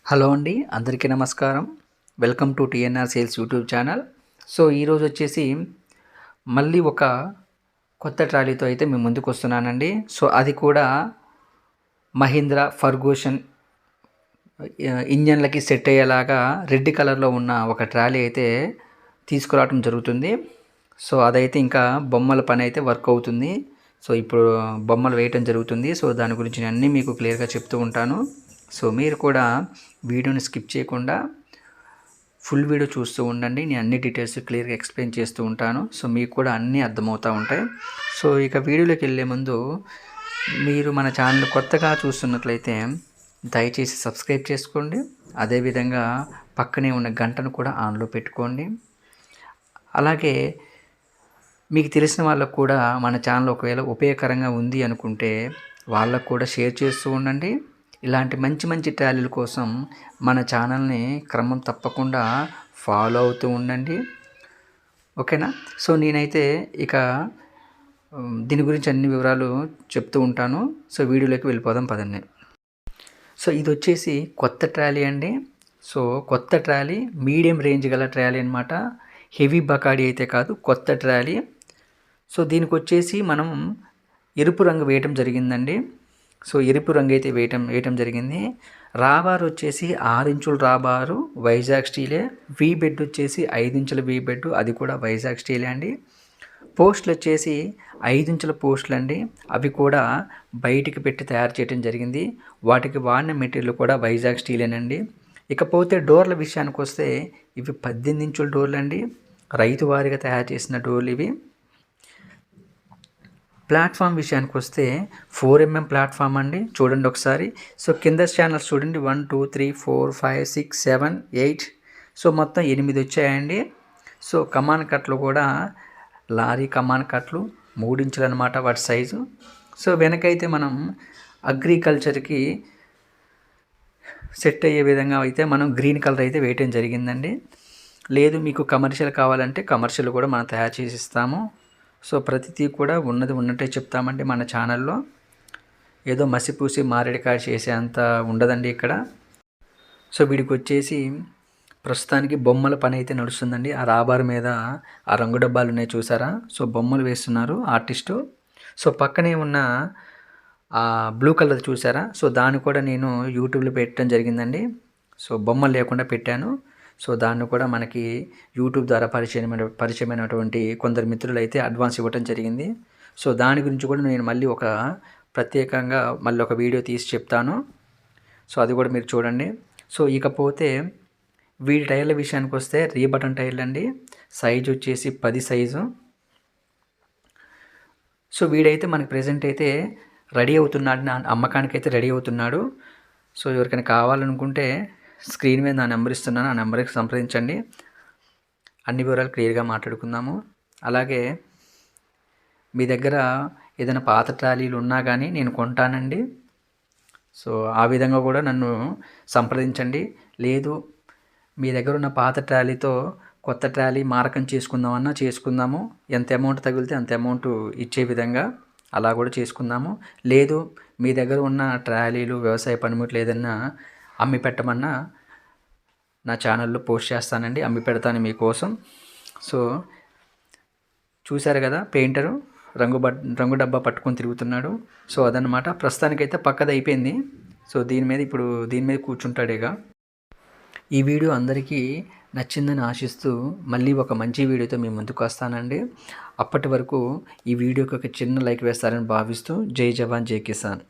Hello అండి, అందరికీ నమస్కారం. Welcome to TNR sales YouTube channel. So ఈరోజు వచ్చేసి మళ్ళీ ఒక కొత్త ట్రాలీతో అయితే మేము ముందుకు వస్తున్నానండి. సో అది కూడా మహీంద్రా ఫర్గూషన్ ఇంజన్లకి సెట్ అయ్యేలాగా రెడ్ కలర్లో ఉన్న ఒక ట్రాలీ అయితే తీసుకురావడం జరుగుతుంది. సో అదైతే ఇంకా బొమ్మల పని అయితే వర్క్ అవుతుంది. సో ఇప్పుడు బొమ్మలు వేయటం జరుగుతుంది. సో దాని గురించి నేను అన్నీ మీకు క్లియర్గా చెప్తూ ఉంటాను. సో మీరు కూడా వీడియోని స్కిప్ చేయకుండా ఫుల్ వీడియో చూస్తూ ఉండండి. నేను అన్ని డీటెయిల్స్ క్లియర్గా ఎక్స్ప్లెయిన్ చేస్తూ ఉంటాను. సో మీకు కూడా అన్నీ అర్థమవుతూ ఉంటాయి. సో ఇక వీడియోలోకి వెళ్ళే ముందు మీరు మన ఛానల్ కొత్తగా చూస్తున్నట్లయితే దయచేసి సబ్స్క్రైబ్ చేసుకోండి. అదేవిధంగా పక్కనే ఉన్న గంటను కూడా ఆన్లో పెట్టుకోండి. అలాగే మీకు తెలిసిన వాళ్ళకు కూడా మన ఛానల్ ఒకవేళ ఉపయోగకరంగా ఉంది అనుకుంటే వాళ్ళకు కూడా షేర్ చేస్తూ ఉండండి. ఇలాంటి మంచి మంచి ట్రాలీల కోసం మన ఛానల్ని క్రమం తప్పకుండా ఫాలో అవుతూ ఉండండి, ఓకేనా. సో నేనైతే ఇక దీని గురించి అన్ని వివరాలు చెప్తూ ఉంటాను. సో వీడియోలోకి వెళ్ళిపోదాం పదండి. సో ఇది వచ్చేసి కొత్త ట్రాలీ అండి. సో కొత్త ట్రాలీ, మీడియం రేంజ్ గల ట్రాలీ అనమాట. హెవీ బకాడీ అయితే కాదు, కొత్త ట్రాలీ. సో దీనికి వచ్చేసి మనం ఎరుపు రంగు వేయటం జరిగిందండి. సో ఎరుపు రంగు అయితే వేయటం జరిగింది. రాబార్ వచ్చేసి 6 ఇంచుల రాబారు, వైజాగ్ స్టీలే. వీ బెడ్ వచ్చేసి 5 ఇంచుల వీ బెడ్, అది కూడా వైజాగ్ స్టీలే అండి. పోస్టులు వచ్చేసి 5 ఇంచుల పోస్టులు అండి. అవి కూడా బయటికి పెట్టి తయారు చేయడం జరిగింది. వాటికి వాడిన మెటీరియల్ కూడా వైజాగ్ స్టీలేనండి. ఇకపోతే డోర్ల విషయానికి వస్తే ఇవి 18 ఇంచుల డోర్లు అండి. రైతు వారిగా తయారు చేసిన డోర్లు ఇవి. ప్లాట్ఫామ్ విషయానికి వస్తే 4mm ప్లాట్ఫామ్ అండి. చూడండి ఒకసారి. సో కింద ఛానల్స్ చూడండి, 1 2 3 4 5 6 7 8. సో మొత్తం 8 వచ్చాయండి. సో కమాన్ కట్లు కూడా లారీ కమాన్ కట్లు 3 ఇంచులు అనమాట వాటి సైజు. సో వెనకైతే మనం అగ్రికల్చర్కి సెట్ అయ్యే విధంగా అయితే మనం గ్రీన్ కలర్ అయితే వేయటం జరిగిందండి. లేదు మీకు కమర్షియల్ కావాలంటే కమర్షియల్ కూడా మనం తయారు చేసి ఇస్తాము. సో ప్రతిదీ కూడా ఉన్నది ఉన్నట్టే చెప్తామండి మన ఛానల్లో. ఏదో మసిపూసి మారేడుకాయ చేసే అంత ఉండదండి ఇక్కడ. సో వీడికి వచ్చేసి ప్రస్తుతానికి బొమ్మల పని అయితే నడుస్తుందండి. ఆ రాబార్ మీద ఆ రంగు డబ్బాలు ఉన్నాయి చూసారా. సో బొమ్మలు వేస్తున్నారు ఆర్టిస్టు. సో పక్కనే ఉన్న ఆ బ్లూ కలర్ చూసారా. సో దాన్ని కూడా నేను యూట్యూబ్లో పెట్టడం జరిగిందండి. సో బొమ్మలు లేకుండా పెట్టాను. సో దాన్ని కూడా మనకి యూట్యూబ్ ద్వారా పరిచయమైనటువంటి కొందరు మిత్రులు అయితే అడ్వాన్స్ ఇవ్వటం జరిగింది. సో దాని గురించి కూడా నేను మళ్ళీ ఒక ప్రత్యేకంగా మళ్ళీ ఒక వీడియో తీసి చెప్తాను. సో అది కూడా మీరు చూడండి. సో ఇకపోతే వీడి టైర్ల విషయానికి వస్తే రీబటన్ టైర్లు అండి. సైజు వచ్చేసి 10 సైజు. సో వీడైతే మనకి ప్రెజెంట్ అయితే రెడీ అవుతున్నాడు, అమ్మకానికి అయితే రెడీ అవుతున్నాడు. సో ఎవరికైనా కావాలనుకుంటే స్క్రీన్ మీద నా నెంబర్ ఇస్తున్నాను, ఆ నెంబర్కి సంప్రదించండి. అన్ని వివరాలు క్లియర్గా మాట్లాడుకుందాము. అలాగే మీ దగ్గర ఏదైనా పాత ట్రాలీలు ఉన్నా కానీ నేను కొంటానండి. సో ఆ విధంగా కూడా నన్ను సంప్రదించండి. లేదు మీ దగ్గర ఉన్న పాత ట్రాలీతో కొత్త ట్రాలీ మారకం చేసుకుందామన్నా చేసుకుందాము. ఎంత అమౌంట్ తగిలితే అంత అమౌంట్ ఇచ్చే విధంగా అలా కూడా చేసుకుందాము. లేదు మీ దగ్గర ఉన్న ట్రాలీలు, వ్యవసాయ పనిముట్లు ఏదన్నా అమ్మి పెట్టమన్నా నా ఛానల్లో పోస్ట్ చేస్తానండి, అమ్మి పెడతాను మీకోసం. సో చూశారు కదా, పెయింటరు రంగు డబ్బా పట్టుకొని తిరుగుతున్నాడు. సో అదనమాట. ప్రస్తుతానికైతే పక్కది అయిపోయింది. సో దీని మీద కూర్చుంటాడు ఇక. ఈ వీడియో అందరికీ నచ్చిందని ఆశిస్తూ మళ్ళీ ఒక మంచి వీడియోతో మీ ముందుకు వస్తానండి. అప్పటి వరకు ఈ వీడియోకి ఒక చిన్న లైక్ వేస్తారని భావిస్తూ జై జవాన్ జై కిసాన్.